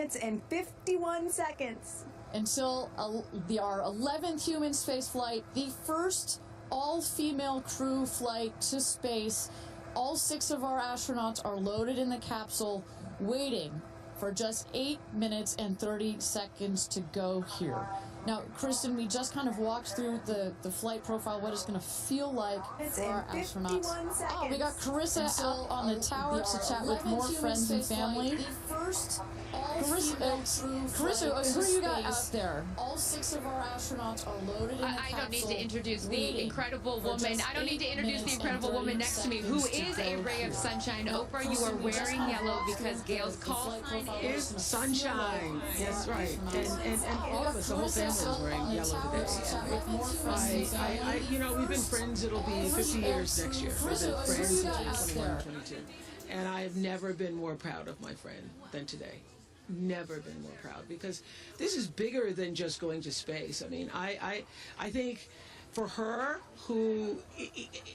minutes and 51 seconds. Until our 11th human space flight, the first all-female crew flight to space. All 6 of our astronauts are loaded in the capsule, waiting for just 8 minutes and 30 seconds to go here. Now, Kristen, we just kind of walked through the flight profile, what it's going to feel like for our astronauts. Oh, we got Carissa out on the tower to chat with more friends and family. Carissa, who you got out there? All 6 of our astronauts are loaded in the capsule. I don't need to introduce the incredible woman. I don't need to introduce the incredible woman next to me, who is a ray of sunshine. Oprah, you are wearing yellow because Gail's call sign is sunshine. Yes, right. And all of us, the whole family is wearing yellow today. You know, we've been friends. It'll be 50 years next year. We've been friends since 21, 22. And I've never been more proud of my friend than today. Never been more proud, because this is bigger than just going to space. I mean, I think for her, who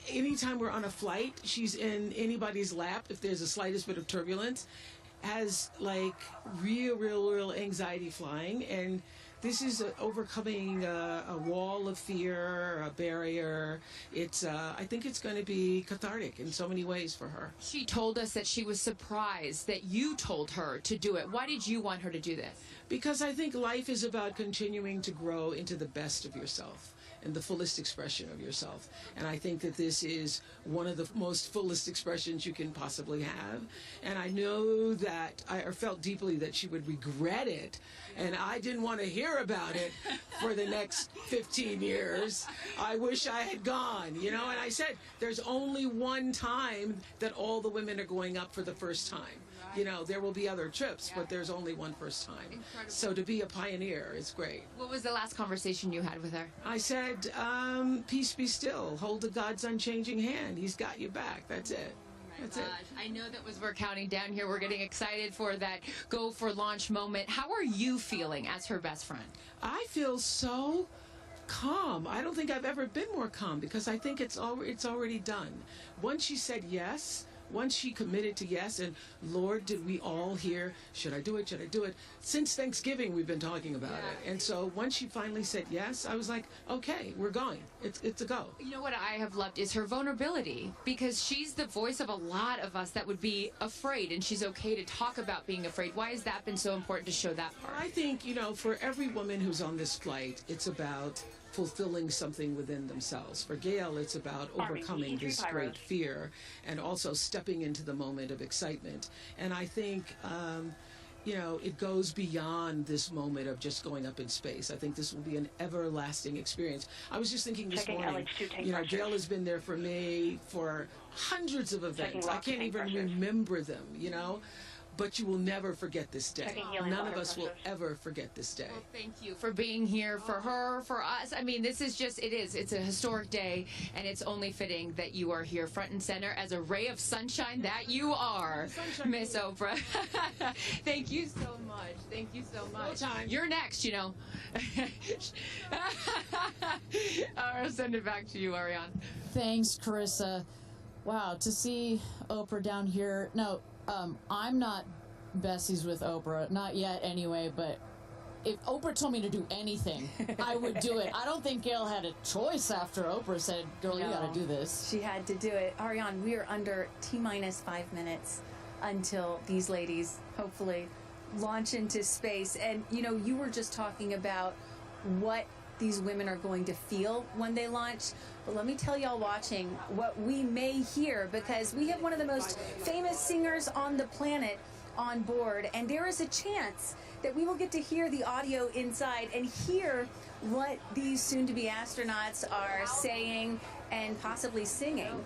anytime we're on a flight, she's in anybody's lap if there's the slightest bit of turbulence, has like real anxiety flying, and this is overcoming a wall of fear, a barrier. It's I think it's going to be cathartic in so many ways for her. She told us that she was surprised that you told her to do it. Why did you want her to do this? Because I think life is about continuing to grow into the best of yourself and the fullest expression of yourself. And I think that this is one of the most fullest expressions you can possibly have. And I know that I felt deeply that she would regret it, and I didn't want to hear about it for the next 15 years. I wish I had gone, you know, and I said, there's only one time that all the women are going up for the first time. You know, there will be other trips, but there's only one first time. Incredible. So to be a pioneer is great. What was the last conversation you had with her? I said, peace be still. Hold the God's unchanging hand. He's got you back. That's it. That's it. I know that we're counting down here. We're getting excited for that go for launch moment. How are you feeling as her best friend? I feel so calm. I don't think I've ever been more calm, because I think it's already done. Once she said yes, once she committed to yes, and Lord, did we all hear, should I do it, should I do it? Since Thanksgiving, we've been talking about it. And so once she finally said yes, I was like, okay, we're going. It's a go. You know what I have loved is her vulnerability, because she's the voice of a lot of us that would be afraid, and she's okay to talk about being afraid. Why has that been so important to show that part? I think, you know, for every woman who's on this flight, it's about fulfilling something within themselves. For Gail, it's about overcoming this great fear and also stepping into the moment of excitement. And I think, you know, it goes beyond this moment of just going up in space. I think this will be an everlasting experience. I was just thinking this morning, you know, Gail has been there for me for hundreds of events. I can't even remember them, you know. But you will never forget this day. None of us will ever forget this day. Well, thank you for being here, for her, for us. I mean, this is just, it's a historic day, and it's only fitting that you are here front and center as a ray of sunshine that you are, Miss Oprah. Thank you so much. Thank you so much. You're next, you know. I'll send it back to you, Ariane. Thanks, Carissa. Wow, to see Oprah down here. No, I'm not besties with Oprah, not yet anyway, but if Oprah told me to do anything, I would do it. I don't think Gail had a choice after Oprah said, girl, you gotta do this. She had to do it. Ariane, we are under T-minus 5 minutes until these ladies hopefully launch into space. And, you know, you were just talking about what these women are going to feel when they launch. But let me tell y'all watching what we may hear, because we have one of the most famous singers on the planet on board, and there is a chance that we will get to hear the audio inside and hear what these soon-to-be astronauts are saying and possibly singing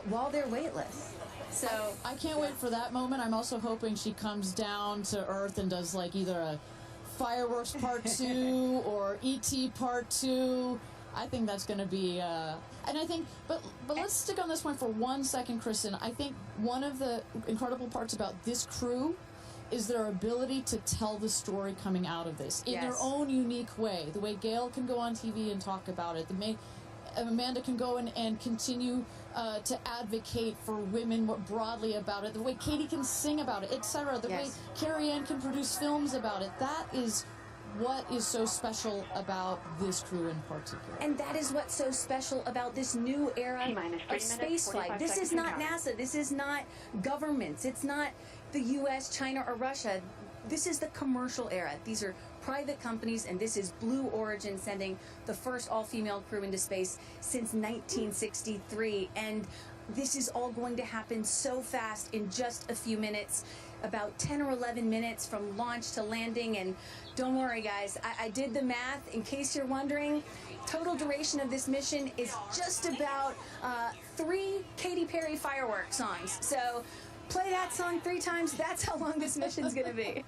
while they're weightless. So I can't wait for that moment. I'm also hoping she comes down to Earth and does like either a Fireworks Part 2 or E.T. Part 2. I think that's going to be, and I think, but let's stick on this one for 1 second, Kristen. I think one of the incredible parts about this crew is their ability to tell the story coming out of this in their own unique way. The way Gail can go on TV and talk about it, Amanda can go and continue to advocate for women more broadly about it, the way Katy can sing about it, etc., the way Carrie Ann can produce films about it. That is what is so special about this crew in particular. And that is what's so special about this new era of space flight. This is not NASA. This is not governments. It's not the U.S., China, or Russia. This is the commercial era. These are private companies, and this is Blue Origin sending the first all-female crew into space since 1963. And this is all going to happen so fast in just a few minutes, about 10 or 11 minutes from launch to landing. And don't worry, guys, I did the math. In case you're wondering, total duration of this mission is just about 3 Katy Perry fireworks songs. So play that song 3 times. That's how long this mission's going to be.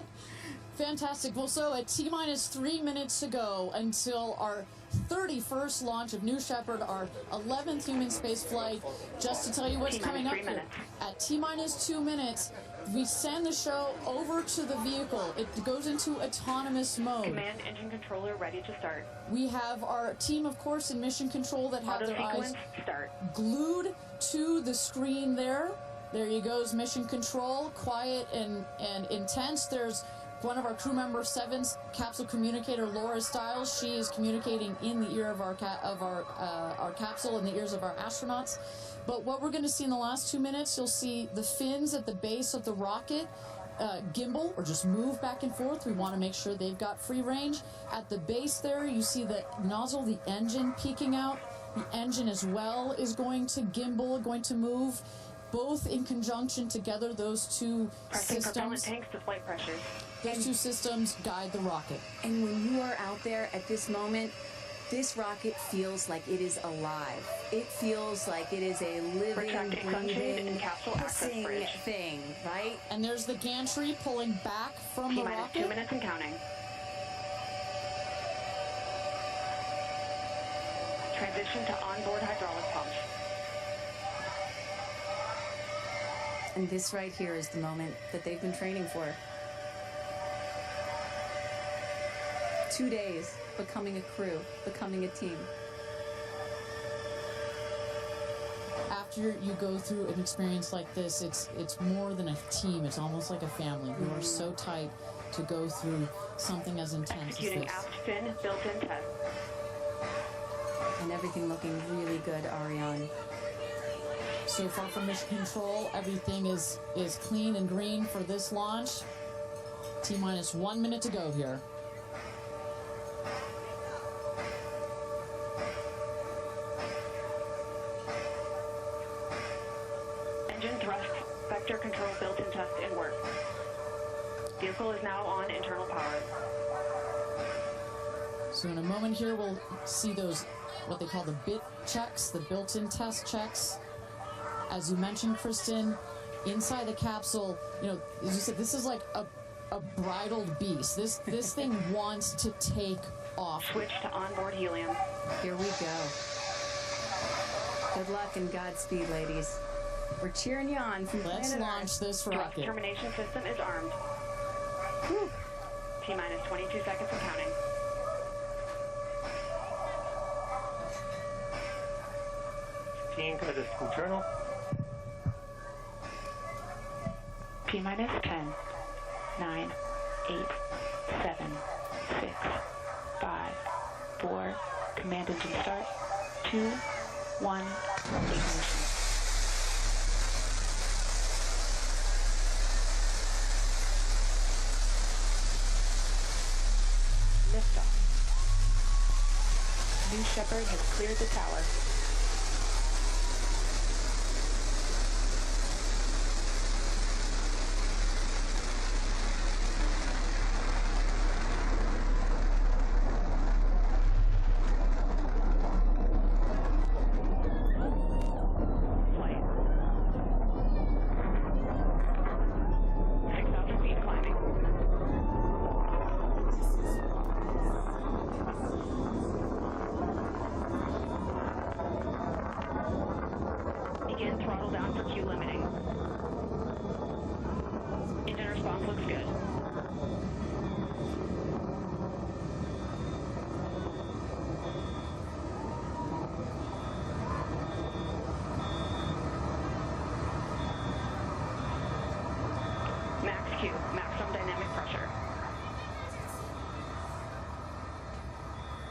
Fantastic. Well, so at T-minus 3 minutes to go until our 31st launch of New Shepard, our 11th human space flight. Just to tell you what's coming up here. At T-minus 2 minutes, we send the show over to the vehicle. It goes into autonomous mode. Command engine controller ready to start. We have our team, of course, in mission control that have their eyes glued to the screen there. There you goes, mission control, quiet and intense. There's one of our crew member 7's capsule communicator, Laura Stiles. She is communicating in the ear of our capsule, in the ears of our astronauts. But what we're going to see in the last 2 minutes, you'll see the fins at the base of the rocket gimbal, or just move back and forth. We want to make sure they've got free range. At the base there, you see the nozzle, the engine peeking out. The engine as well is going to gimbal, going to move. Both in conjunction together, those two systems. Tanks to flight pressures. Those two systems guide the rocket. And when you are out there at this moment, this rocket feels like it is alive. It feels like it is a living, breathing, hissing thing, right? And there's the gantry pulling back from the rocket. 2 minutes and counting. Transition to onboard hydraulic pumps. And this right here is the moment that they've been training for. 2 days, becoming a crew, becoming a team. After you go through an experience like this, it's more than a team. It's almost like a family. You are so tight to go through something as intense as Executing this. aft fin built-in test. And everything looking really good, Ariane. So far from mission control, everything is clean and green for this launch. T-minus 1 minute to go here. Engine thrust vector control built-in test in work. Vehicle is now on internal power. So in a moment here, we'll see those, what they call the bit checks, the built-in test checks. As you mentioned, Kristen, inside the capsule, you know, as you said, this is like a bridled beast. This thing wants to take off. Switch to onboard helium. Here we go. Good luck and Godspeed, ladies. We're cheering you on from Let's planet launch Earth. this Thrust rocket. termination system is armed. T-minus 22 seconds and counting. Code is internal. T-minus 10, 9, 8, 7, 6, 5, 4, command engine start, 2, 1, ignition. Liftoff. New Shepard has cleared the tower.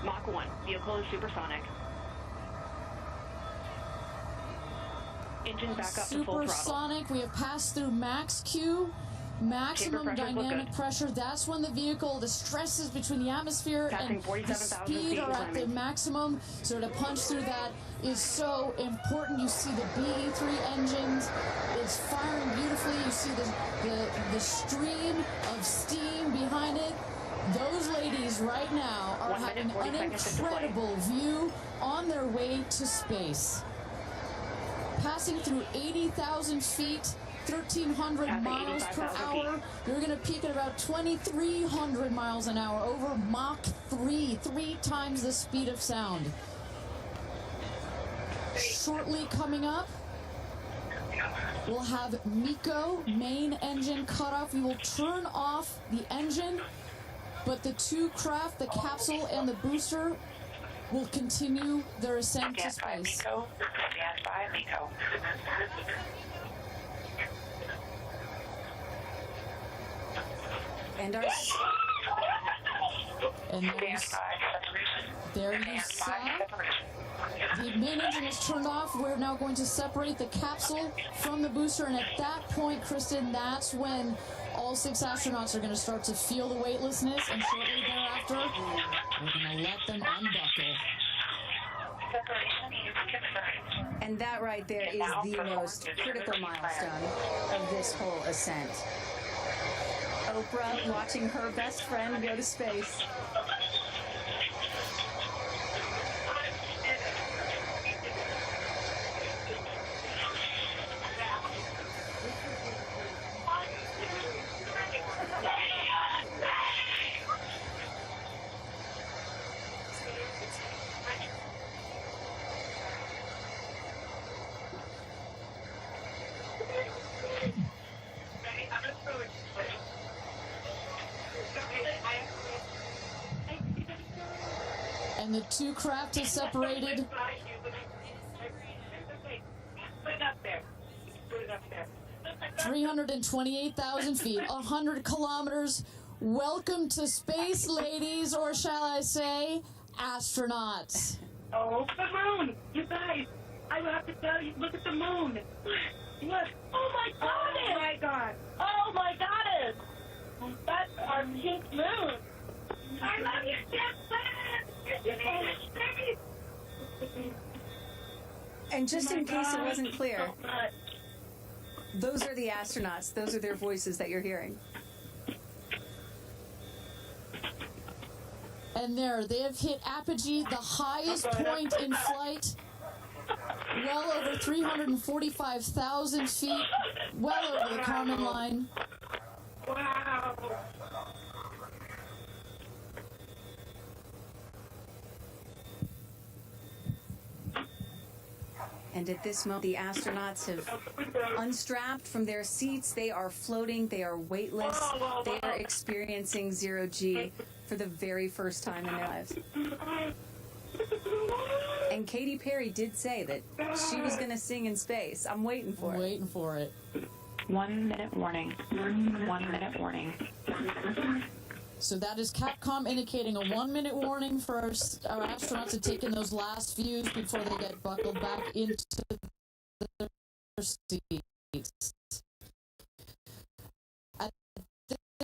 Mach 1. Vehicle is supersonic. Engine back up to full throttle. Supersonic, we have passed through max Q, maximum Chamber pressures look dynamic good. pressure. That's when the vehicle, the stresses between the atmosphere Passing and the 47,000 speed feet are at the climbing. maximum. So to punch through that is so important. You see the BE3 engines, it's firing beautifully. You see the stream of steam behind it. Those ladies right now are 1 minute, having 40 an seconds into flight. incredible view on their way to space. Passing through 80,000 feet, 1,300 Passing miles per 85,000 hour. You're going to peak at about 2,300 miles an hour over Mach 3, 3 times the speed of sound. Shortly coming up, we'll have MECO, main engine cutoff. We will turn off the engine, but the two craft, the capsule and the booster, will continue their ascent to space. Stand by, MECO. And our And there you saw the main engine is turned off. We're now going to separate the capsule from the booster, and at that point, Kristen, that's when all 6 astronauts are going to start to feel the weightlessness, and shortly thereafter, we're going to let them unbuckle. And that right there is the most critical milestone of this whole ascent. Oprah watching her best friend go to space. And the two craft is separated. 328,000 feet, 100 kilometers. Welcome to space, ladies, or shall I say, astronauts. Oh, the moon! You guys, I will have to tell you, look at the moon. Look. Oh my God! Oh my God! Oh my goddess! That's our pink moon. I love you, Jeff Bezos! And just in case it wasn't clear, those are the astronauts. Those are their voices that you're hearing. And there, they have hit apogee, the highest point in flight, well over 345,000 feet, well over the Kármán line. Wow! And at this moment, the astronauts have unstrapped from their seats. They are floating. They are weightless. They are experiencing zero-G for the very first time in their lives. And Katy Perry did say that she was going to sing in space. I'm waiting for it. Waiting for it. 1 minute warning. 1 minute warning. So that is Capcom indicating a 1-minute warning for our astronauts to take in those last views before they get buckled back into their seats. At this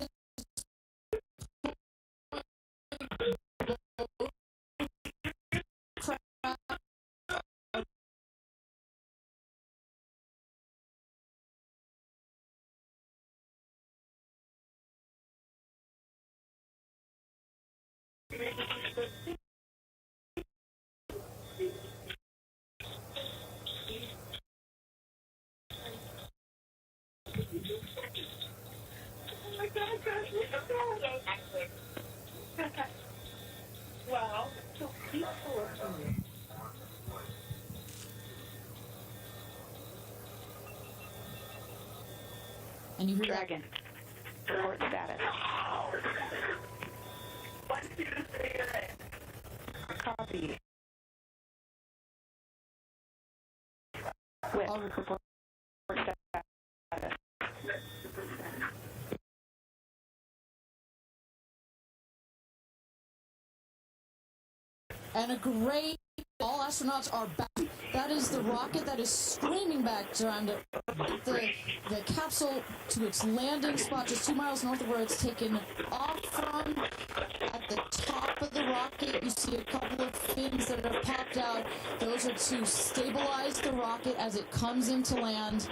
Wow, so peaceful. and you hear that. Dragon. Report status. Copy. Whip. Report status. And all astronauts are back. That is the rocket that is screaming back trying to get the capsule to its landing spot just 2 miles north of where it's taken off from. At the top of the rocket, you see a couple of fins that have popped out. Those are to stabilize the rocket as it comes into land.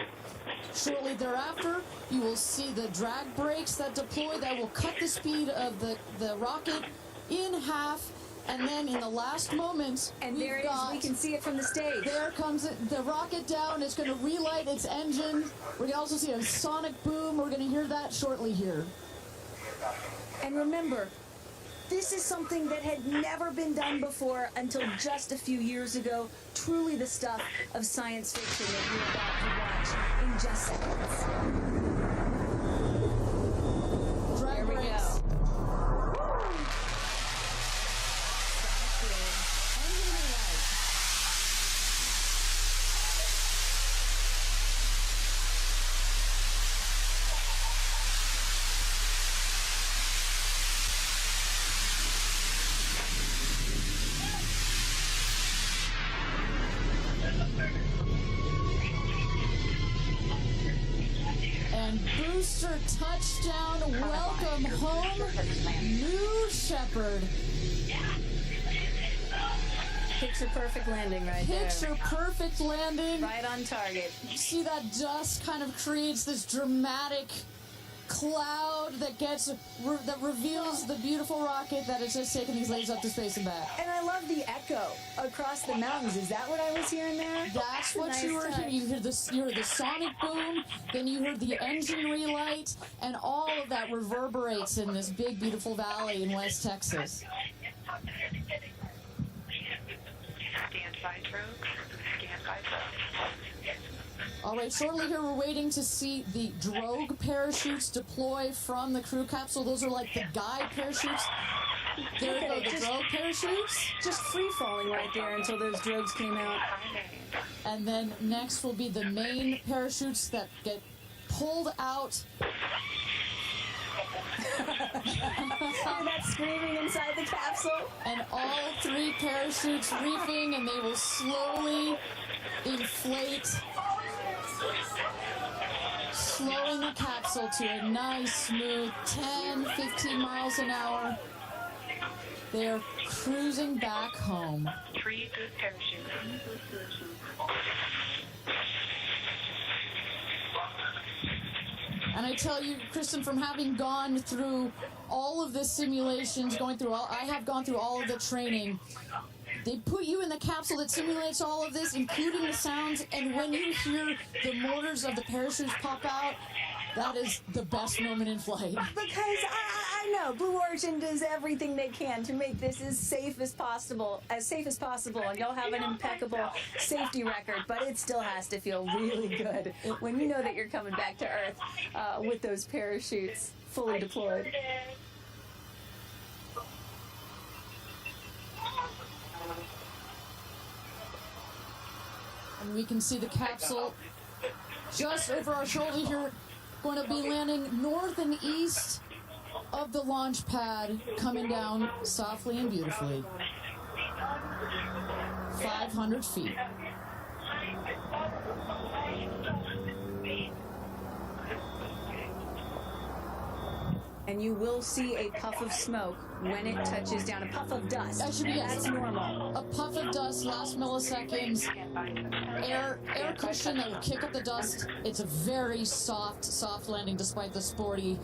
Shortly thereafter, you will see the drag brakes that deploy that will cut the speed of the rocket in half. And then in the last moments, And there it is. We can see it from the stage. there comes the rocket down. It's going to relight its engine. We're going to also see a sonic boom. We're going to hear that shortly here. And remember, this is something that had never been done before until just a few years ago. Truly the stuff of science fiction that you're about to watch in just seconds. Drag There we brakes. go. Engine relight. And booster touchdown, welcome home, New Shepard. Picture perfect landing right there. Picture perfect landing. Right on target. You see that dust kind of creates this dramatic cloud that that reveals the beautiful rocket that has just taken these ladies up to space and back. And I love the echo across the mountains. Is that what I was hearing there? That's what Nice you were hearing. You heard the sonic boom, then you heard the engine relight, and all of that reverberates in this big, beautiful valley in West Texas. Stand by drogue. Stand by drogue. All right, shortly here we're waiting to see the drogue parachutes deploy from the crew capsule. Those are like the guide parachutes. There go the drogue parachutes. Just free falling right there until those drogues came out. And then next will be the main parachutes that get pulled out. Hear that screaming inside the capsule? And all 3 parachutes reefing, and they will slowly inflate, slowing the capsule to a nice, smooth 10, 15 miles an hour. They're cruising back home. 3 good parachutes. And I tell you, Kristen, from having gone through all of the simulations, I have gone through all of the training. They put you in the capsule that simulates all of this, including the sounds, and when you hear the motors of the parachutes pop out, that is the best moment in flight. Because I know Blue Origin does everything they can to make this as safe as possible, and y'all have an impeccable safety record, but it still has to feel really good when you know that you're coming back to Earth with those parachutes fully deployed. And we can see the capsule just over our shoulder here, going to be landing north and east of the launch pad, coming down softly and beautifully. 500 feet. And you will see a puff of smoke when it touches down, a puff of dust. That's normal. A puff of dust, last milliseconds, air cushion that will kick up the dust. It's a very soft landing despite the sporty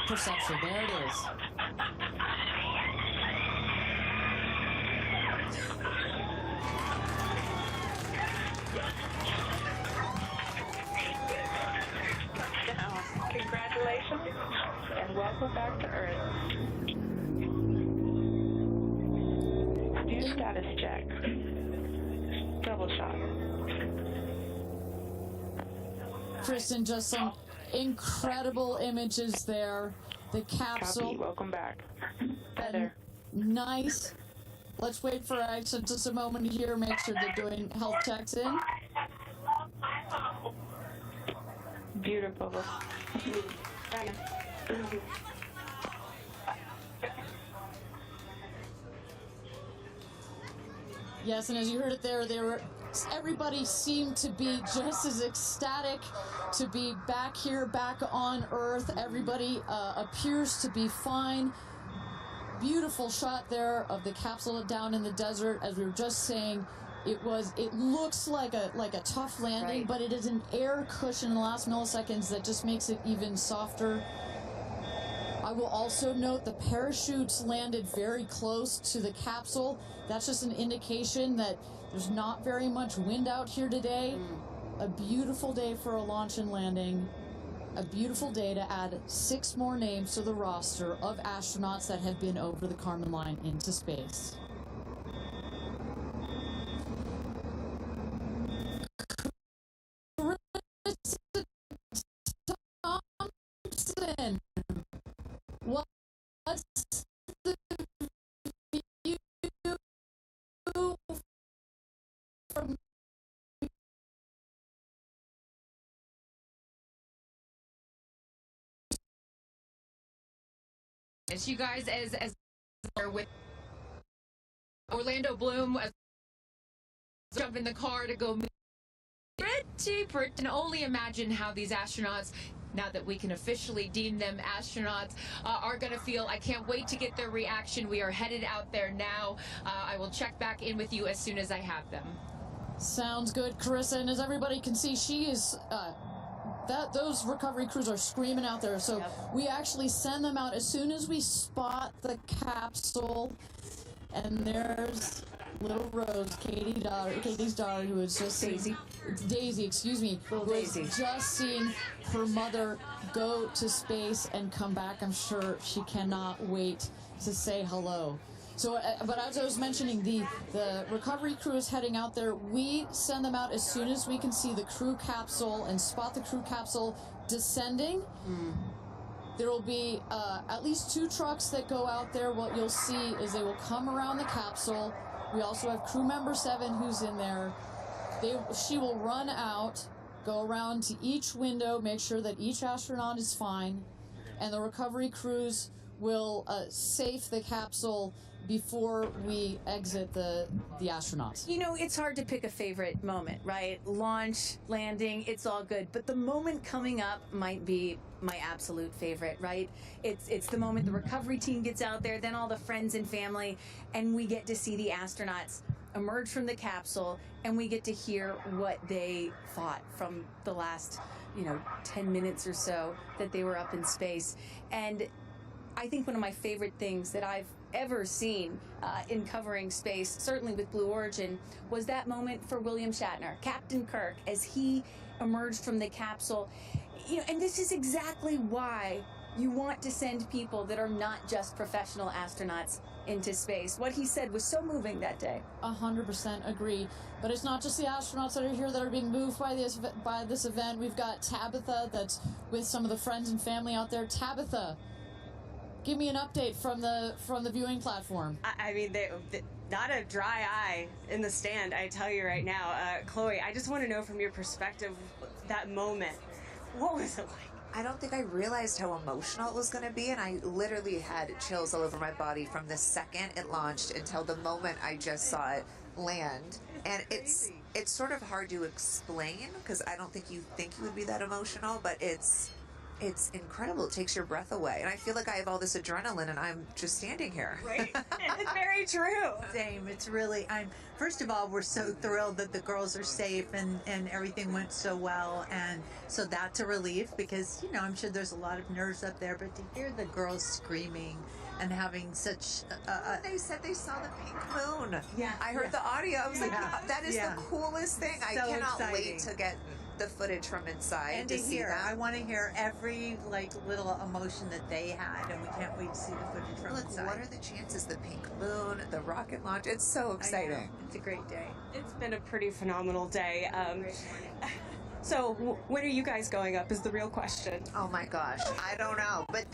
perception. There it is. Congratulations and welcome back to Earth. Do status check. Double shot. Kristen, just some incredible images there. The capsule. Copy. Welcome back. And nice. Let's wait for just a moment here. Make sure they're doing health checks in. Beautiful. Yes, and as you heard it there, everybody seemed to be just as ecstatic to be back here, back on Earth. Everybody appears to be fine. Beautiful shot there of the capsule down in the desert. As we were just saying, it looks like a tough landing, but it is an air cushion in the last milliseconds that just makes it even softer. I will also note the parachutes landed very close to the capsule. That's just an indication that there's not very much wind out here today. A beautiful day for a launch and landing. A beautiful day to add 6 more names to the roster of astronauts that have been over the Kármán line into space. Thompson, what's the view from As you guys, as with Orlando Bloom, jump in the car to go pretty, and only imagine how these astronauts, now that we can officially deem them astronauts, are going to feel. I can't wait to get their reaction. We are headed out there now. I will check back in with you as soon as I have them. Sounds good, Carissa. And as everybody can see, she is those recovery crews are screaming out there. So we actually send them out as soon as we spot the capsule. And there's little Rose, Katie's daughter, who is just Daisy, excuse me, who has just seen her mother go to space and come back. I'm sure she cannot wait to say hello. So, but as I was mentioning, the recovery crew is heading out there. We send them out as soon as we can see the crew capsule and spot the crew capsule descending. There will be at least 2 trucks that go out there. What you'll see is they will come around the capsule. We also have crew member 7 who's in there. She will run out, go around to each window, make sure that each astronaut is fine, and the recovery crews will safe the capsule before we exit the astronauts. You know, it's hard to pick a favorite moment, right? Launch, landing, it's all good. But the moment coming up might be my absolute favorite, right? It's the moment the recovery team gets out there, then all the friends and family, and we get to see the astronauts emerge from the capsule, and we get to hear what they thought from the last, 10 minutes or so that they were up in space. And I think one of my favorite things that I've ever seen in covering space, certainly with Blue Origin, was that moment for William Shatner, Captain Kirk, as he emerged from the capsule. And this is exactly why you want to send people that are not just professional astronauts into space. What he said was so moving that day. 100% agree. But it's not just the astronauts that are here that are being moved by this event. We've got Tabitha that's with some of the friends and family out there. Tabitha, give me an update from the viewing platform. I mean, not a dry eye in the stand, I tell you right now. Chloe, I just want to know from your perspective, that moment, what was it like? I don't think I realized how emotional it was going to be, and I literally had chills all over my body from the second it launched until the moment I just saw it land. And it's sort of hard to explain, because I don't think you would be that emotional, but it's incredible. It takes your breath away. And I feel like I have all this adrenaline and I'm just standing here. Right. It's very true. Same. It's really, first of all, we're so thrilled that the girls are safe and everything went so well. And so that's a relief, because, I'm sure there's a lot of nerves up there, but to hear the girls screaming and having such they said they saw the pink moon. Yeah. I heard the audio. I was like, that is the coolest thing. I cannot wait to get the footage from inside and to see hear. that. I want to hear every little emotion that they had, and we can't wait to see the footage from inside. What are the chances? The pink moon, the rocket launch. It's so exciting. It's a great day. It's been a pretty phenomenal day. So when are you guys going up is the real question. Oh my gosh, I don't know, but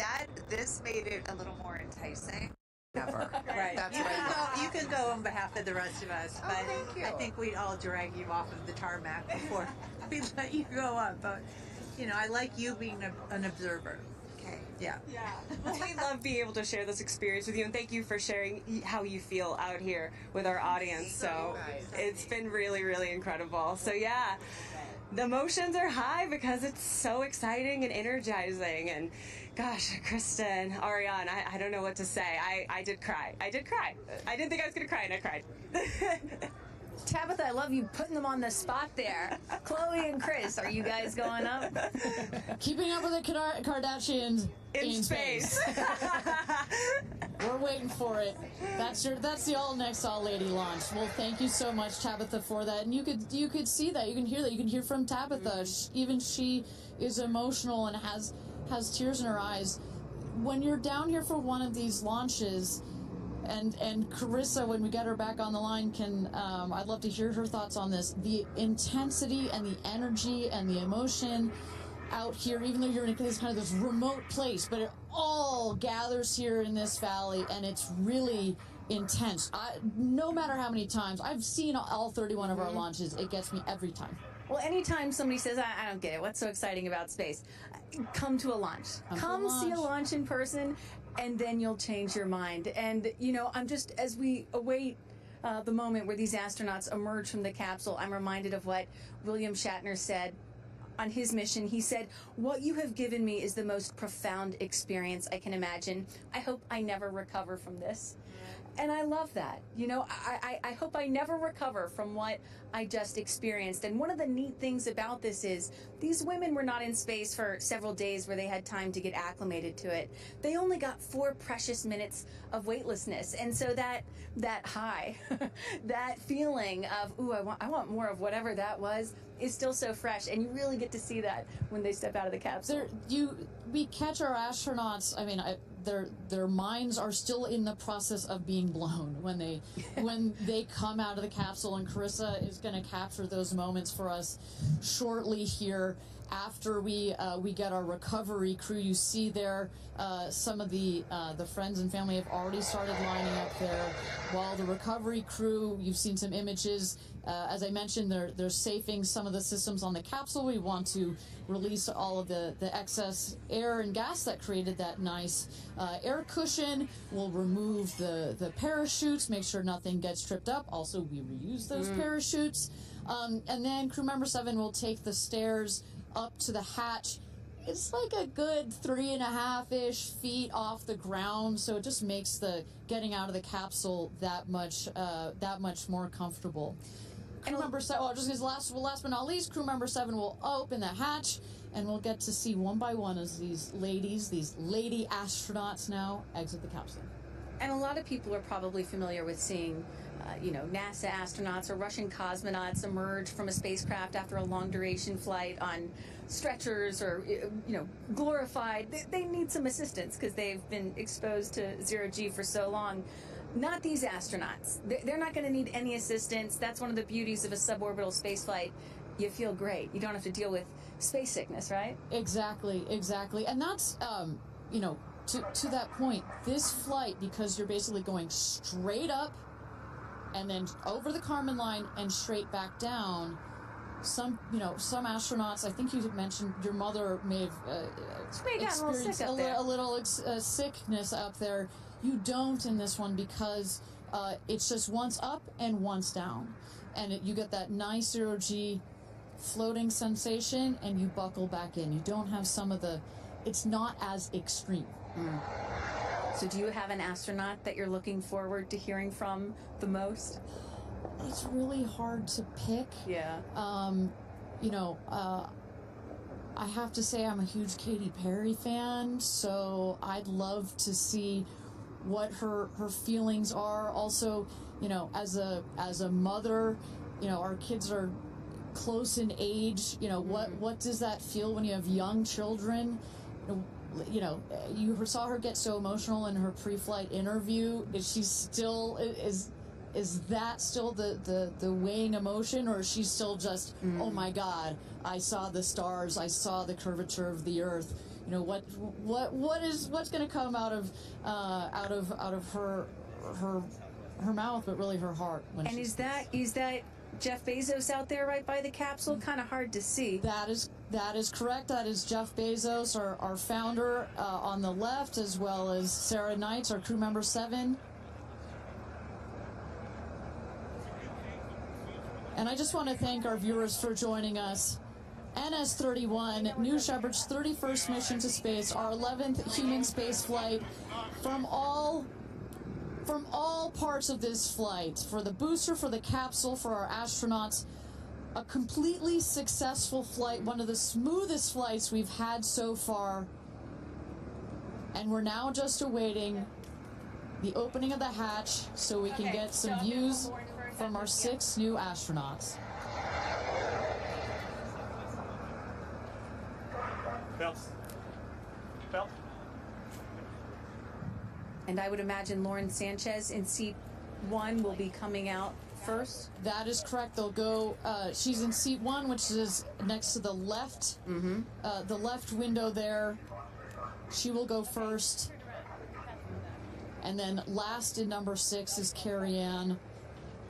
this made it a little more enticing. Never. Right. That's You can go on behalf of the rest of us, but thank you. I think we'd all drag you off of the tarmac before we let you go up. But I like you being an observer. Okay. Yeah. Yeah. Well, we love being able to share this experience with you, and thank you for sharing how you feel out here with our audience. So it's been really, really incredible. So yeah, the emotions are high because it's so exciting and energizing. And gosh, Kristen, Ariane, I don't know what to say. I did cry. I did cry. I didn't think I was going to cry, and I cried. Tabitha, I love you putting them on the spot there. Chloe and Chris, are you guys going up? Keeping up with the Kardashians In space. We're waiting for it. That's the all next all lady launch. Well, thank you so much, Tabitha, for that. And you could see that, you can hear that, you can hear from Tabitha. Even she is emotional and has tears in her eyes. When you're down here for one of these launches, and Carissa, when we get her back on the line, I'd love to hear her thoughts on this. The intensity and the energy and the emotion out here, even though you're in this kind of this remote place, but it all gathers here in this valley, and it's really intense. No matter how many times I've seen all 31 of our launches, it gets me every time. Well, anytime somebody says, I don't get it, what's so exciting about space? Come to a launch. Come see a launch in person, and then you'll change your mind. And, I'm just, as we await the moment where these astronauts emerge from the capsule, I'm reminded of what William Shatner said on his mission. He said, "What you have given me is the most profound experience I can imagine. I hope I never recover from this." And I love that. I hope I never recover from what I just experienced. And one of the neat things about this is these women were not in space for several days where they had time to get acclimated to it. They only got 4 precious minutes of weightlessness. And so that high, that feeling of, ooh, I want more of whatever that was, is still so fresh. And you really get to see that when they step out of the capsule. We catch our astronauts, their minds are still in the process of being blown when they come out of the capsule, and Carissa is going to capture those moments for us shortly here after we get our recovery crew. You see there some of the friends and family have already started lining up there, while the recovery crew, you've seen some images. As I mentioned, they're safing some of the systems on the capsule. We want to release all of the excess air and gas that created that nice air cushion. We'll remove the parachutes, make sure nothing gets tripped up. Also, we reuse those parachutes. And then crew member 7 will take the stairs up to the hatch. It's like a good 3.5-ish feet off the ground, so it just makes the getting out of the capsule that much more comfortable. Crew member 7, last but not least, crew member 7 will open the hatch, and we'll get to see one by one as these lady astronauts now exit the capsule. And a lot of people are probably familiar with seeing, NASA astronauts or Russian cosmonauts emerge from a spacecraft after a long duration flight on stretchers or, glorified. They need some assistance because they've been exposed to zero-G for so long. Not these astronauts. They're not going to need any assistance. That's one of the beauties of a suborbital spaceflight. You feel great. You don't have to deal with space sickness, right? Exactly. And that's, to that point, this flight, because you're basically going straight up and then over the Kármán line and straight back down. Some astronauts, I think you mentioned your mother may have experienced a little sickness up there. You don't in this one because it's just once up and once down. And you get that nice zero-G floating sensation, and you buckle back in. You don't have it's not as extreme. So do you have an astronaut that you're looking forward to hearing from the most? It's really hard to pick. Yeah. I have to say I'm a huge Katy Perry fan, so I'd love to see what her feelings are. Also, as a mother, our kids are close in age. What does that feel when you have young children? You saw her get so emotional in her pre-flight interview. Is she still is that still the weighing emotion, or is she still just, oh my God, I saw the stars, I saw the curvature of the earth? What's going to come out of her mouth, but really her heart? And is that Jeff Bezos out there right by the capsule? Kind of hard to see. That is correct. That is Jeff Bezos, our founder, on the left, as well as Sarah Knights, our crew member 7. And I just want to thank our viewers for joining us. NS-31, New Shepard's 31st mission to space, our 11th human space flight. From all parts of this flight, for the booster, for the capsule, for our astronauts, a completely successful flight, one of the smoothest flights we've had so far. And we're now just awaiting the opening of the hatch so we can get some views from our 6 new astronauts. Phelps. And I would imagine Lauren Sanchez in seat 1 will be coming out first. That is correct. They'll go, she's in seat 1, which is next to the left, the left window there. She will go first. And then last in number 6 is Carrie Ann.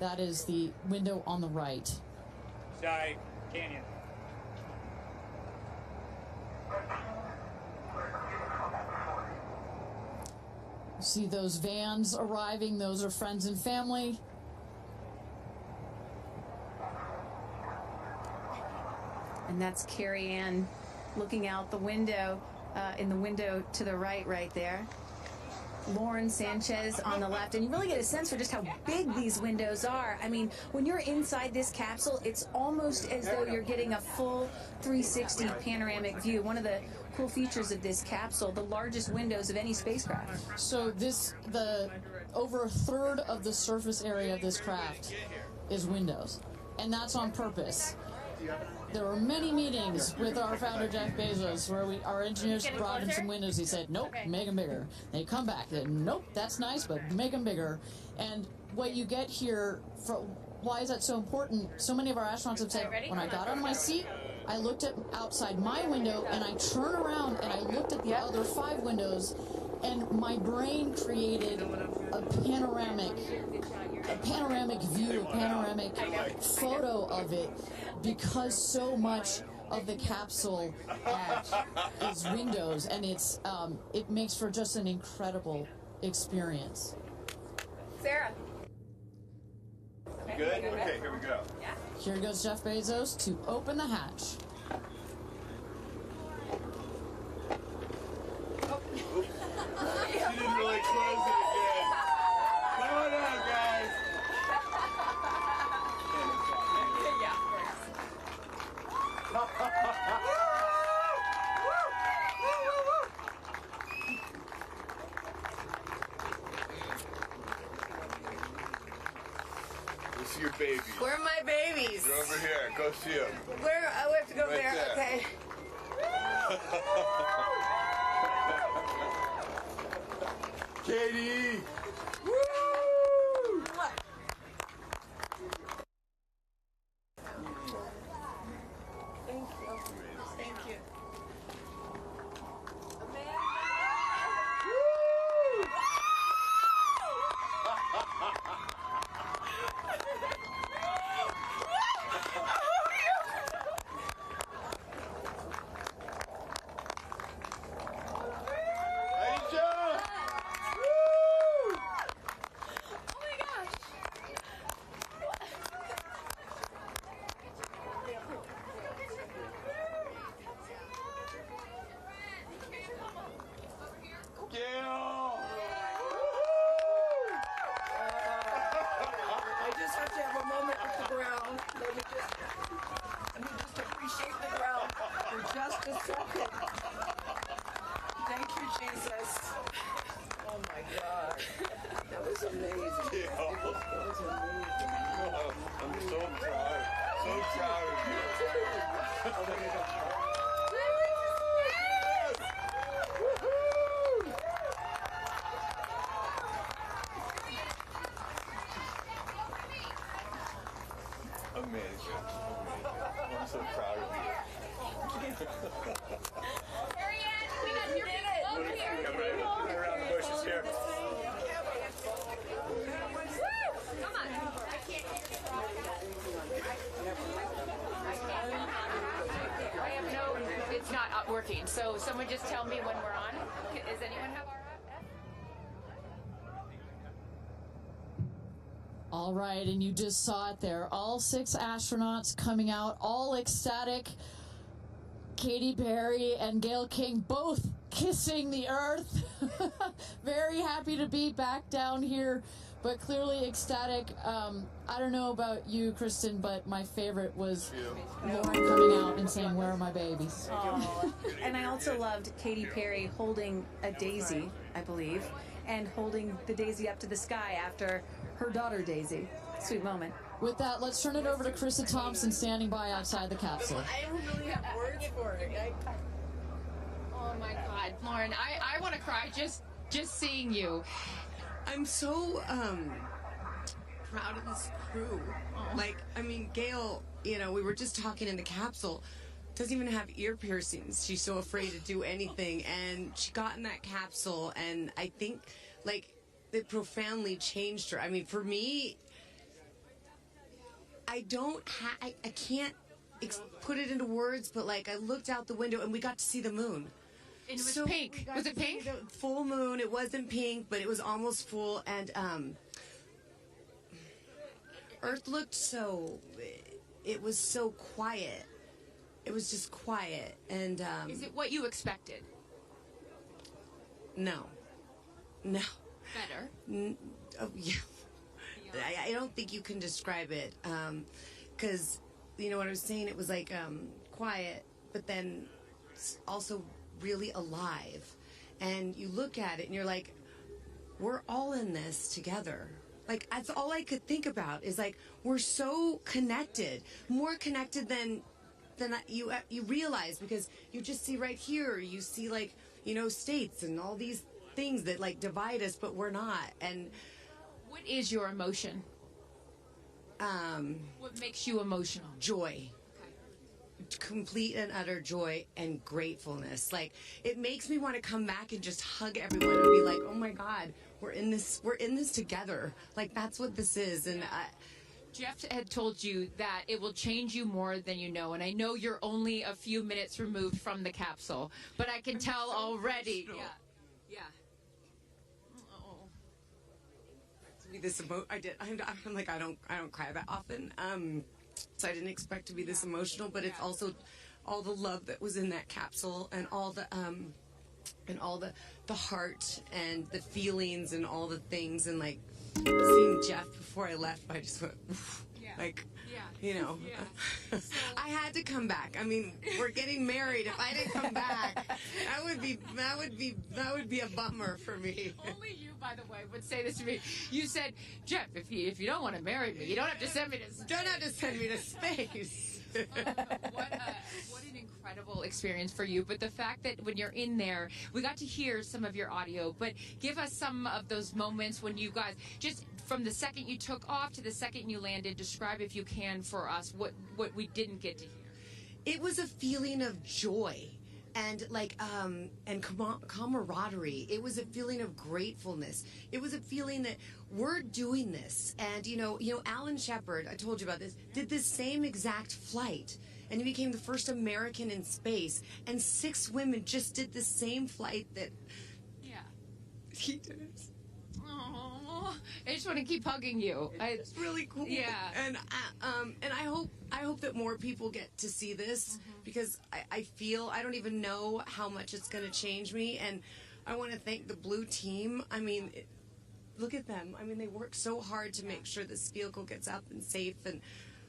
That is the window on the right. Sky Canyon. See those vans arriving, those are friends and family. And that's Carrie Ann looking out the window, in the window to the right there. Lauren Sanchez on the left, and you really get a sense for just how big these windows are. I mean, when you're inside this capsule, it's almost as though you're getting a full 360 panoramic view. One of the cool features of this capsule, the largest windows of any spacecraft. So over a third of the surface area of this craft is windows, and that's on purpose. There were many meetings with our founder, Jeff Bezos, where our engineers brought him some windows. He said, nope, make them bigger. They come back, they said, nope, that's nice, but make them bigger. And what you get here, why is that so important? So many of our astronauts have said, when I got on my seat, I looked at outside my window, and I turned around, and I looked at the other 5 windows, and my brain created a panoramic view, a panoramic photo of it, because so much of the capsule is windows, and it makes for just an incredible experience. Sarah. Good? Okay, here we go. Yeah. Here goes Jeff Bezos to open the hatch. She didn't really close it again. Come on out, guys. This is your baby. Where are my babies? They're over here. Go see them. Where? I have to go Right there. there. Okay. Katie! Woo! Thank you. Thank you. I'm so proud of you. Come around the bushes here. Come on. working. So someone just tell me when we're on. Does anyone have our app? All right, and you just saw it there. All 6 astronauts coming out, all ecstatic. Katy Perry and Gayle King both kissing the Earth. Very happy to be back down here, but clearly ecstatic. I don't know about you, Kristen, but my favorite was Lauren coming out and saying, "Where are my babies?" Oh, and I also loved Katy Perry holding a daisy, I believe, and holding the daisy up to the sky after her daughter Daisy. Sweet moment. With that, let's turn it over to Krista Thompson standing by outside the capsule. I don't really have words for it. Oh my God, Lauren, I want to cry just seeing you. I'm so proud of this crew. Like, I mean, Gayle, you know, we were just talking in the capsule, doesn't even have ear piercings. She's so afraid to do anything. And she got in that capsule, and I think, like, it profoundly changed her. I mean, for me, I can't put it into words, but, like, I looked out the window, and we got to see the moon. And it was pink. Was it pink? Full moon. It wasn't pink, but it was almost full. And Earth looked so. It was so quiet. It was just quiet. And is it what you expected? No. No. Better. Oh, yeah. I don't think you can describe it. Because, you know what I was saying? It was like quiet, but then also really alive. And you look at it and you're like, we're all in this together. Like, that's all I could think about is, like, we're so connected, more connected than you realize, because you just see right here, you see, like, you know, states and all these things that, like, divide us, but we're not. And what is your emotion? What makes you emotional? Joy. Complete and utter joy and gratefulness. Like, it makes me want to come back and just hug everyone and be like, oh my God, we're in this together. Like, that's what this is. And Jeff had told you that it will change you more than you know, and I know you're only a few minutes removed from the capsule, but I can tell already. Emotional. Yeah. To be this I'm like, I don't cry that often. So I didn't expect to be this emotional, but it's also all the love that was in that capsule, and all the heart and the feelings and all the things, and, like, seeing Jeff before I left, I just went, oof, like, you know, I had to come back. I mean, we're getting married. If I didn't come back, that would be a bummer for me. Only you, by the way, would say this to me. You said, Jeff, if you don't want to marry me, you don't have to send me to space. Don't have to send me to space. What an incredible experience for you. But the fact that when you're in there, we got to hear some of your audio, but give us some of those moments when you guys, just from the second you took off to the second you landed, describe, if you can, for us what we didn't get to hear. It was a feeling of joy and, like, and camaraderie. It was a feeling of gratefulness. It was a feeling that we're doing this. And, you know, Alan Shepard, I told you about this, did this same exact flight. And he became the first American in space. And 6 women just did the same flight that he did. Oh, I just want to keep hugging you. It's really cool. Yeah. And I hope that more people get to see this, because I feel, I don't even know how much it's going to change me. And I want to thank the Blue team. I mean, look at them. I mean, they work so hard to make sure this vehicle gets up and safe. And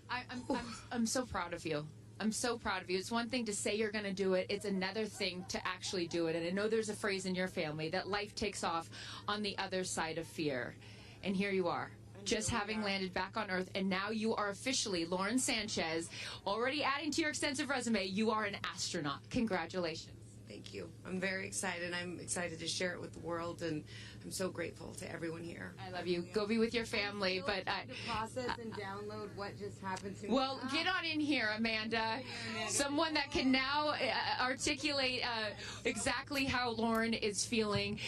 I'm so proud of you. I'm so proud of you. It's one thing to say you're going to do it. It's another thing to actually do it. And I know there's a phrase in your family that life takes off on the other side of fear. And here you are, just having landed back on Earth. And now you are officially, Lauren Sanchez, already adding to your extensive resume, you are an astronaut. Congratulations. Thank thank you. I'm very excited. I'm excited to share it with the world, and I'm so grateful to everyone here. I love you. Go be with your family, but to process and download what just happened to me. well, get on in here, Amanda. Someone that can now articulate exactly how Lauren is feeling.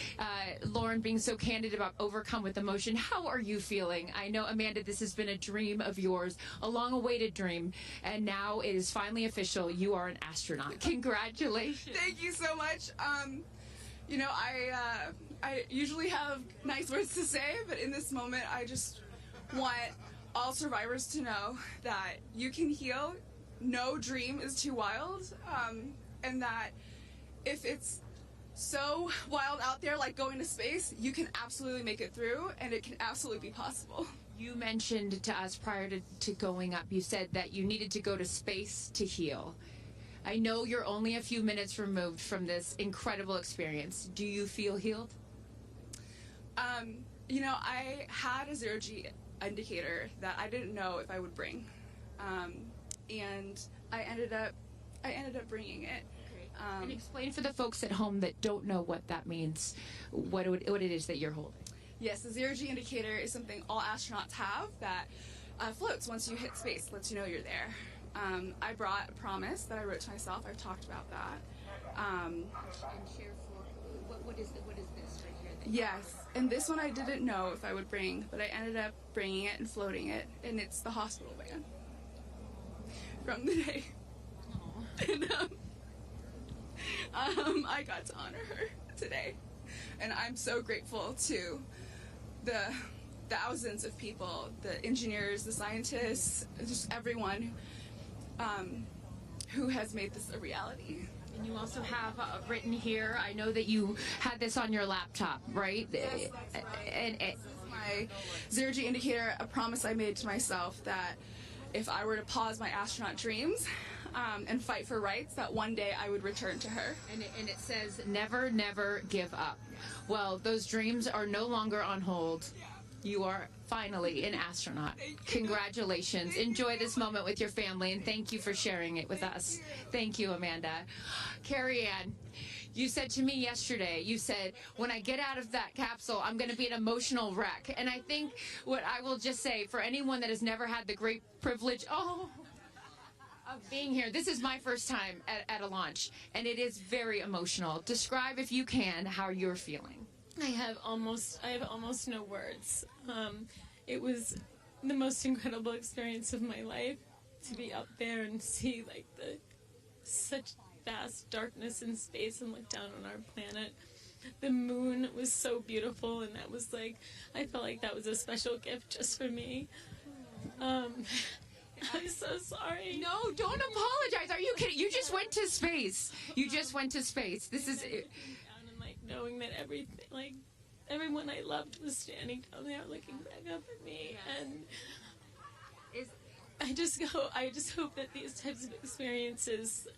Lauren being so candid about overcome with emotion. How are you feeling? I know, Amanda, this has been a dream of yours, a long-awaited dream, and now it is finally official. You are an astronaut. Congratulations. Thank you so much. You know, I usually have nice words to say, but in this moment, I just want all survivors to know that you can heal. No dream is too wild, and that if it's so wild out there, like going to space, you can absolutely make it through, and it can absolutely be possible. You mentioned to us prior to going up, you said that you needed to go to space to heal. I know you're only a few minutes removed from this incredible experience. Do you feel healed? You know, I had a zero-G indicator that I didn't know if I would bring, and I ended up bringing it. And explain for the folks at home that don't know what that means, what it is that you're holding. Yes, the zero-G indicator is something all astronauts have that floats once you hit space, lets you know you're there. I brought a promise that I wrote to myself. I've talked about that. And share for what is this right here? Yes, and this one I didn't know if I would bring, but I ended up bringing it and floating it, and it's the hospital van from the day. And I got to honor her today, and I'm so grateful to the thousands of people, the engineers, the scientists, just everyone who has made this a reality. And you also have written here, I know that you had this on your laptop, right? Yes, and this is my zero-G indicator, a promise I made to myself that if I were to pause my astronaut dreams and fight for rights, that one day I would return to her. And it says, never, never give up. Well, those dreams are no longer on hold. You are finally an astronaut. Congratulations. Enjoy this moment with your family, and thank you for sharing it with us. Thank you, Amanda. Carrie Ann, you said to me yesterday, you said, when I get out of that capsule, I'm going to be an emotional wreck. And I think what I will just say, for anyone that has never had the great privilege, of being here, this is my first time at a launch, and it is very emotional. Describe, if you can, how you're feeling. I have almost no words. It was the most incredible experience of my life to be up there and see like such vast darkness in space and look down on our planet. The moon was so beautiful, and that was like, I felt like that was a special gift just for me. I'm so sorry. No, don't apologize. Are you kidding? You just went to space. You just went to space. This is it. Knowing that everyone I loved was standing down there looking back up at me, and I just hope that these types of experiences,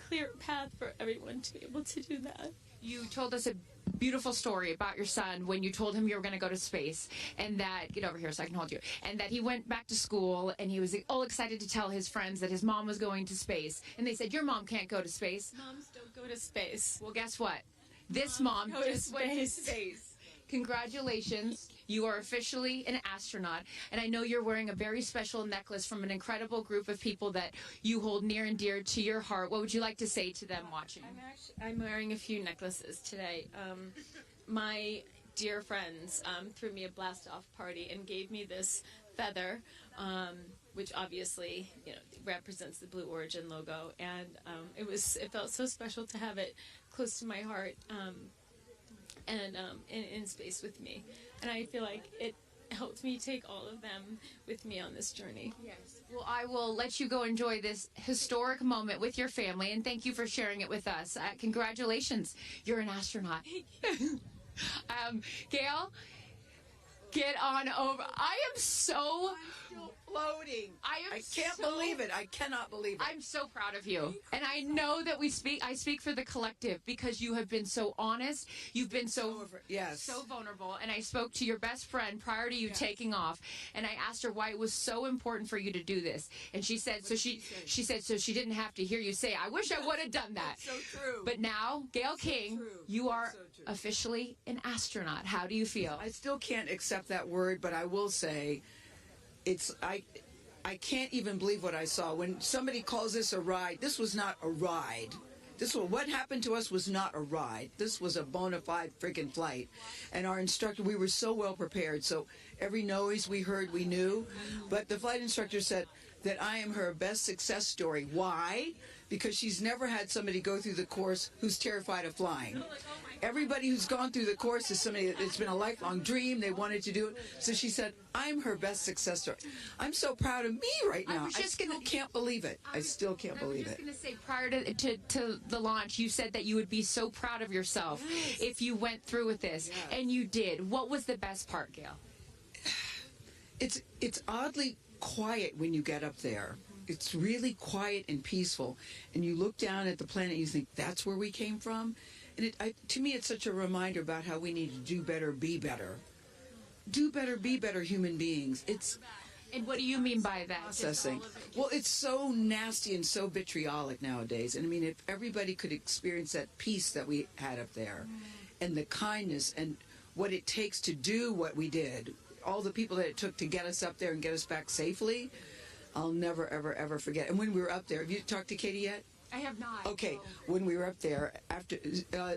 clear a path for everyone to be able to do that. You told us a beautiful story about your son when you told him you were going to go to space, and that, get over here so I can hold you, and that he went back to school and he was all excited to tell his friends that his mom was going to space, and they said, your mom can't go to space. Moms don't go to space. Well, guess what? This mom just went to space. Congratulations. You are officially an astronaut. And I know you're wearing a very special necklace from an incredible group of people that you hold near and dear to your heart. What would you like to say to them watching? I'm wearing a few necklaces today. My dear friends threw me a blast-off party and gave me this feather, which obviously represents the Blue Origin logo. And it felt so special to have it close to my heart and in space with me. And I feel like it helped me take all of them with me on this journey. Yes. Well, I will let you go enjoy this historic moment with your family, and thank you for sharing it with us. Congratulations. You're an astronaut. Gail, get on over. I am so floating. I can't believe it. I cannot believe it. I'm so proud of you. And I know that I speak for the collective because you have been so honest. You've been so vulnerable. And I spoke to your best friend prior to you taking off, and I asked her why it was so important for you to do this. And she said, so she didn't have to hear you say, I wish I would have done that. So true. But now, Gail King, you are officially an astronaut. How do you feel? I still can't accept that word, but I will say I can't even believe what I saw. When somebody calls this a ride, this was not a ride. What happened to us was not a ride. This was a bona fide freaking flight. And our instructor, we were so well prepared. So every noise we heard, we knew. But the flight instructor said that I am her best success story. Why? Because she's never had somebody go through the course who's terrified of flying. Everybody who's gone through the course is somebody that it's been a lifelong dream. They wanted to do it. So she said, I'm her best success story. I'm so proud of me right now. I still can't believe it. I still can't believe it. I was just going to say, prior to the launch, you said that you would be so proud of yourself if you went through with this. And you did. What was the best part, Gail? It's oddly quiet when you get up there. It's really quiet and peaceful. And you look down at the planet and you think, that's where we came from? And to me, it's such a reminder about how we need to do better, be better. Do better, be better human beings. And what do you mean by that? Processing. Well, it's so nasty and so vitriolic nowadays. And I mean, if everybody could experience that peace that we had up there and the kindness and what it takes to do what we did, all the people that it took to get us up there and get us back safely, I'll never, ever, ever forget. And when we were up there, have you talked to Katy yet? I have not. Okay, when we were up there, after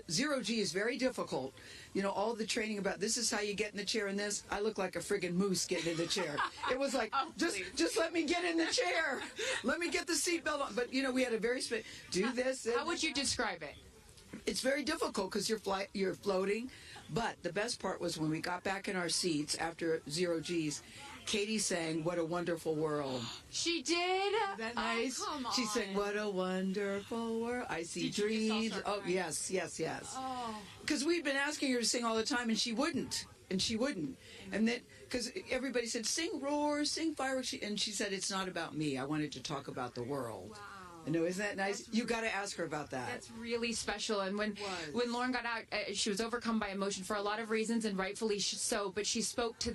zero G is very difficult. You know, all the training about this is how you get in the chair and this. I look like a friggin' moose getting in the chair. It was like, just let me get in the chair. Let me get the seatbelt on. But, you know, we had a very do this. How would you describe it? It's very difficult because you're floating. But the best part was when we got back in our seats after zero G's, Katy sang "What a Wonderful World." She did? Isn't that nice? Oh, come on. She sang "What a Wonderful World." I see trees. Oh, yes. Oh. Because we'd been asking her to sing all the time, and she wouldn't. And then, because everybody said, sing roars, sing fireworks. And she said, it's not about me. I wanted to talk about the world. Wow. I know, isn't that nice? You got to ask her about that. That's really special. And when Lauren got out, she was overcome by emotion for a lot of reasons, and rightfully so. But she spoke to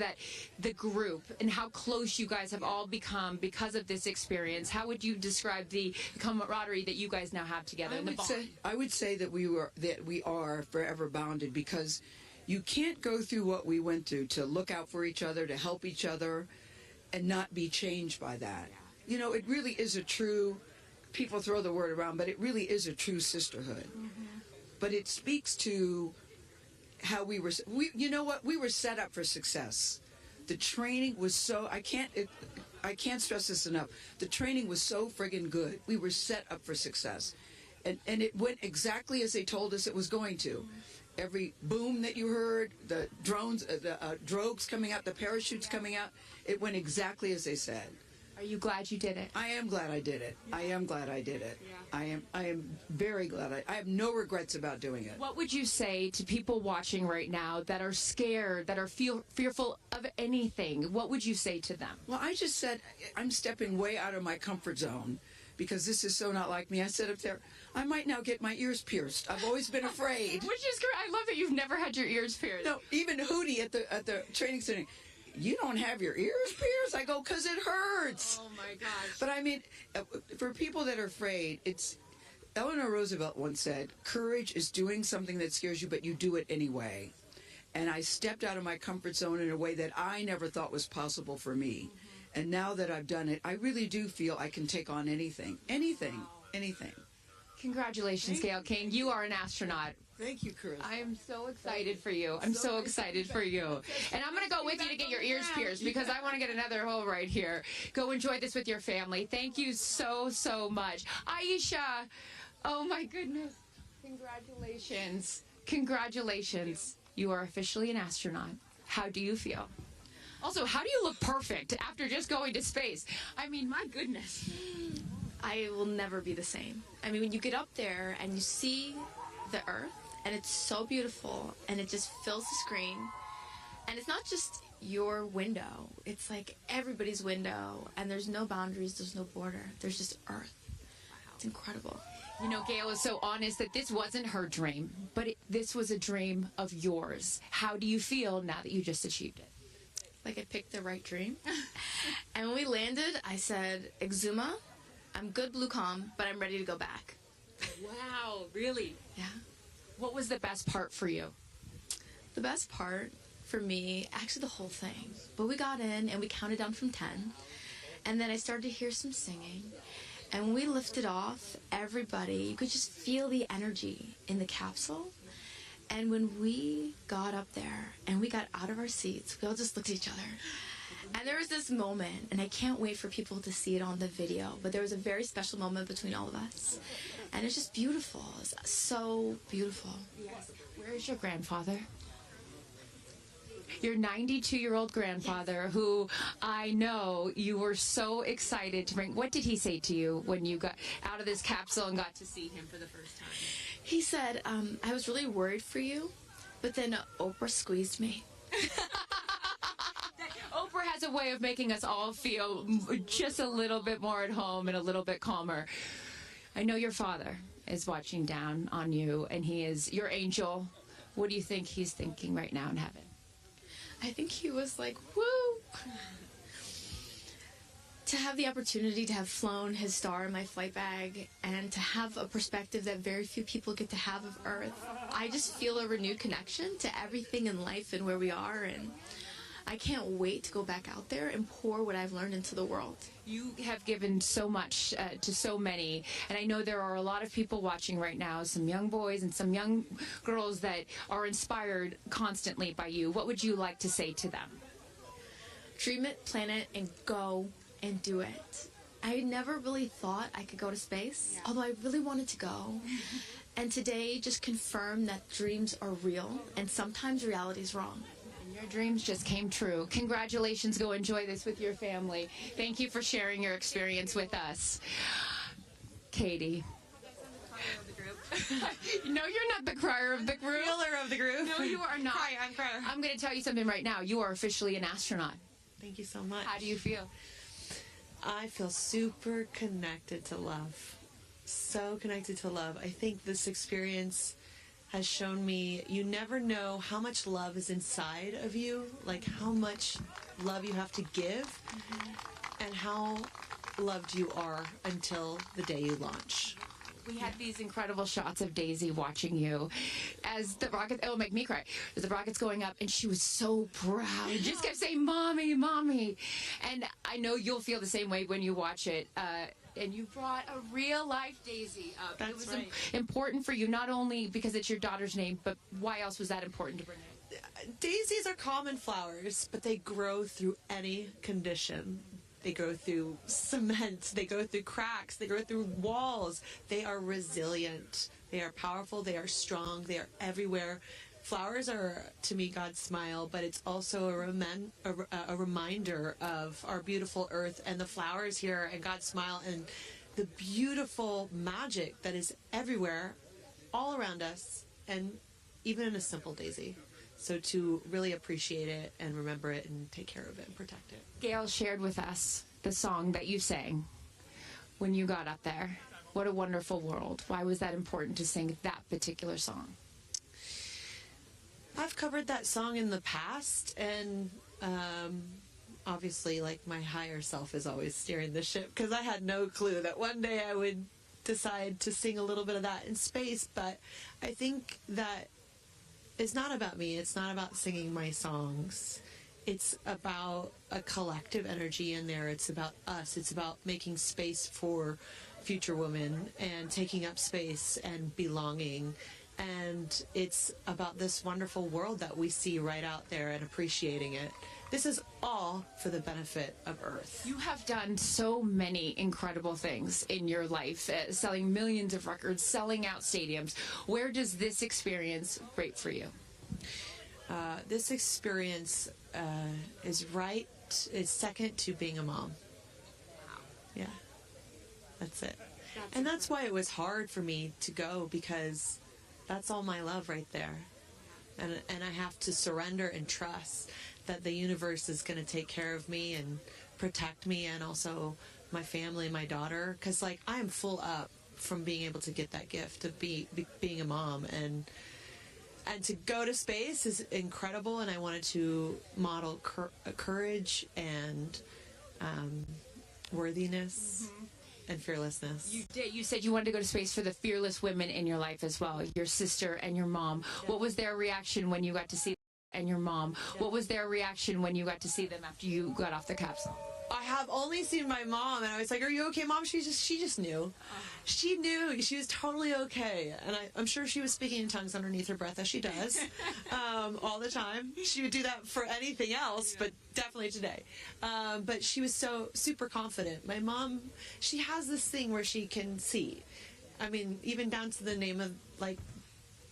the group and how close you guys have all become because of this experience. How would you describe the camaraderie that you guys now have together? I would say that we are forever bonded, because you can't go through what we went through to look out for each other, to help each other, and not be changed by that. You know, it really is a true. People throw the word around, but it really is a true sisterhood. But it speaks to how we were. You know what? We were set up for success. The training was so. I can't stress this enough. The training was so friggin' good. We were set up for success, and it went exactly as they told us it was going to. Every boom that you heard, the drones, the drogues coming out, the parachutes coming out, it went exactly as they said. Are you glad you did it? I am glad I did it. I am glad I did it. I am very glad. I have no regrets about doing it. What would you say to people watching right now that are scared, that are fearful of anything? What would you say to them? Well, I just said I'm stepping way out of my comfort zone, because this is so not like me. I said up there, I might now get my ears pierced. I've always been afraid. Which is great. I love that you've never had your ears pierced. No, even Hootie at the training center. You don't have your ears pierced? I go, because it hurts. Oh, my gosh. But I mean, for people that are afraid, Eleanor Roosevelt once said, courage is doing something that scares you, but you do it anyway. And I stepped out of my comfort zone in a way that I never thought was possible for me. And now that I've done it, I really do feel I can take on anything. Anything. Congratulations, Gail King. You are an astronaut. Thank you, Chris. I am so excited for you. I'm so excited for you. And I'm going to go with you to get your ears pierced, because I want to get another hole right here. Go enjoy this with your family. Thank you so, so much. Aisha, oh my goodness. Congratulations. You are officially an astronaut. How do you feel? Also, how do you look perfect after just going to space? I mean, my goodness. I will never be the same. I mean, when you get up there and you see the Earth, and it's so beautiful, and it just fills the screen, And it's not just your window. It's like everybody's window, and there's no boundaries, there's no border. There's just Earth. It's incredible. You know, Gail is so honest that this wasn't her dream, but this was a dream of yours. How do you feel now that you just achieved it? Like I picked the right dream. And when we landed, I said, Exuma, I'm good blue calm, but I'm ready to go back. Wow, really? Yeah. What was the best part for you? The best part for me, actually the whole thing. But we got in and we counted down from 10. And then I started to hear some singing. And when we lifted off, everybody, you could just feel the energy in the capsule. And when we got up there and we got out of our seats, we all just looked at each other. And there was this moment, and I can't wait for people to see it on the video, but there was a very special moment between all of us. And it's just beautiful. It's so beautiful. Yes. Where is your grandfather? Your 92-year-old grandfather, who I know you were so excited to bring. What did he say to you when you got out of this capsule and got to see him for the first time? He said, I was really worried for you, but then Oprah squeezed me. Oprah has a way of making us all feel just a little bit more at home and a little bit calmer. I know your father is watching down on you, and he is your angel. What do you think he's thinking right now in heaven? I think he was like, woo! To have the opportunity to have flown his star in my flight bag and to have a perspective that very few people get to have of Earth, I just feel a renewed connection to everything in life and where we are, and I can't wait to go back out there and pour what I've learned into the world. You have given so much to so many, and I know there are a lot of people watching right now, some young boys and some young girls that are inspired constantly by you. What would you like to say to them? Dream it, plan it, and go and do it. I never really thought I could go to space, although I really wanted to go. And today just confirmed that dreams are real, and sometimes reality is wrong. Your dreams just came true. Congratulations. Go enjoy this with your family. Thank you for sharing your experience with us. Katie. No, you're not the crier of the group. Reeler of the group. No, you are not. I'm crier. I'm going to tell you something right now. You are officially an astronaut. Thank you so much. How do you feel? I feel super connected to love. So connected to love. I think this experience has shown me you never know how much love is inside of you, like how much love you have to give, and how loved you are until the day you launch. We had these incredible shots of Daisy watching you as the rocket, it'll make me cry, as the rocket's going up, and she was so proud. Just kept saying, Mommy, Mommy. And I know you'll feel the same way when you watch it. And you brought a real-life Daisy up. That's it was right. important for you, not only because it's your daughter's name, but why else was that important to bring it? Daisies are common flowers, but they grow through any condition. They go through cement, they go through cracks, they go through walls. They are resilient, they are powerful, they are strong, they are everywhere. Flowers are, to me, God's smile, but it's also a reminder of our beautiful earth and the flowers here and God's smile and the beautiful magic that is everywhere, all around us, and even in a simple daisy. So to really appreciate it and remember it and take care of it and protect it. Gail shared with us the song that you sang when you got up there. What a wonderful world. Why was that important to sing that particular song? I've covered that song in the past, and obviously, like, my higher self is always steering the ship, because I had no clue that one day I would decide to sing a little bit of that in space. But I think that it's not about me. It's not about singing my songs. It's about a collective energy in there. It's about us. It's about making space for future women and taking up space and belonging. And it's about this wonderful world that we see right out there and appreciating it. This is all for the benefit of Earth. You have done so many incredible things in your life, selling millions of records, selling out stadiums. Where does this experience rate for you? This experience is second to being a mom. Yeah, that's it. And that's why it was hard for me to go, because that's all my love right there. and I have to surrender and trust that the universe is going to take care of me and protect me, and also my family, my daughter, because like I am full up from being able to get that gift of being a mom, and to go to space is incredible, and I wanted to model courage and worthiness and fearlessness. You did. You said you wanted to go to space for the fearless women in your life as well, your sister and your mom. Yeah. What was their reaction when you got to see them and your mom? Yeah. What was their reaction when you got to see them after you got off the capsule? I have only seen my mom, and I was like, "Are you okay, Mom?" She just knew. She knew. She was totally okay, and I'm sure she was speaking in tongues underneath her breath, as she does all the time. She would do that for anything else, but definitely today. But she was so super confident. My mom, she has this thing where she can see. I mean, even down to the name of like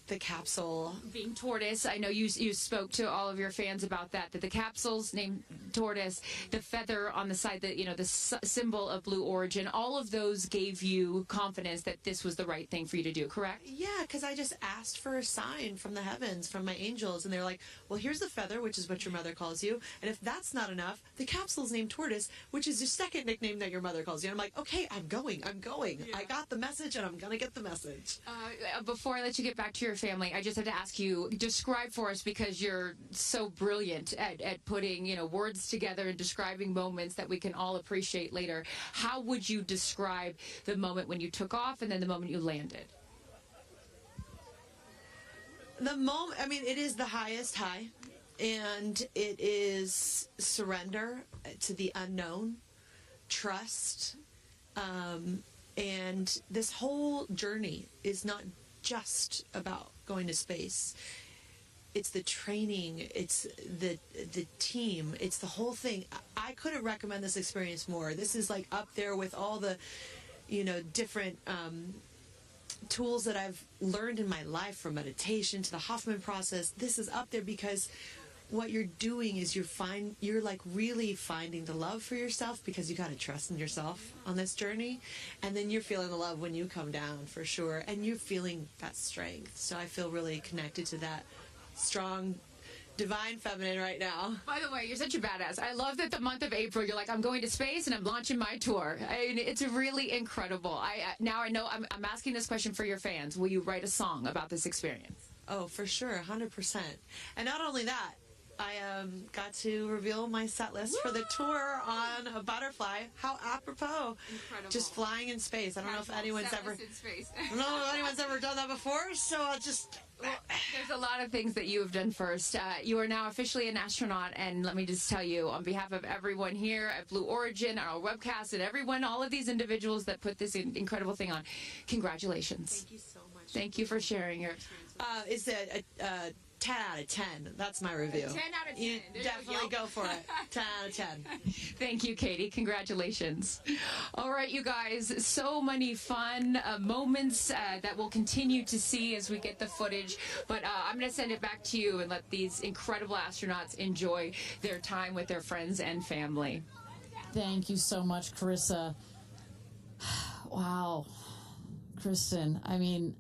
the capsule being tortoise. I know you spoke to all of your fans about that the capsule's named tortoise, the feather on the side, that, you know, the symbol of Blue Origin, all of those gave you confidence that this was the right thing for you to do, correct? Yeah, because I just asked for a sign from the heavens, from my angels, and they're like, well, here's the feather, which is what your mother calls you, and if that's not enough, the capsule's named Tortoise, which is your second nickname that your mother calls you. And I'm like, okay, I'm going. Yeah. I got the message, and I'm gonna get the message. Before I let you get back to your family, I just have to ask you, describe for us, because you're so brilliant at putting, you know, words together and describing moments that we can all appreciate later. How would you describe the moment when you took off and then the moment you landed? The moment, I mean, it is the highest high, and it is surrender to the unknown, trust, and this whole journey is not just about going to space. It's the training, it's the team, it's the whole thing. I couldn't recommend this experience more. This is like up there with all the, you know, different tools that I've learned in my life, from meditation to the Hoffman process. This is up there because what you're doing is you're like really finding the love for yourself, because you got to trust in yourself on this journey, and then you're feeling the love when you come down, for sure, and you're feeling that strength. So I feel really connected to that strong divine feminine right now. By the way, you're such a badass. I love that the month of April, you're like, I'm going to space and I'm launching my tour. I mean, it's really incredible. Now I know I'm asking this question for your fans. Will you write a song about this experience? Oh, for sure, 100%. And not only that, I got to reveal my set list for the tour on a butterfly. How apropos! Incredible. Just flying in space. I don't know if anyone's ever. I don't know if anyone's ever done that before. So I'll just. There's a lot of things that you have done first. You are now officially an astronaut, and let me just tell you, on behalf of everyone here at Blue Origin, our webcast, and everyone, all of these individuals that put this incredible thing on, congratulations. Thank you so much. Thank you for sharing your experience. Is it 10 out of 10. That's my review. 10 out of 10. You definitely go for it. 10 out of 10. Thank you, Katy. Congratulations. All right, you guys. So many fun moments that we'll continue to see as we get the footage. But I'm going to send it back to you and let these incredible astronauts enjoy their time with their friends and family. Thank you so much, Carissa. Wow. Kristen, I mean,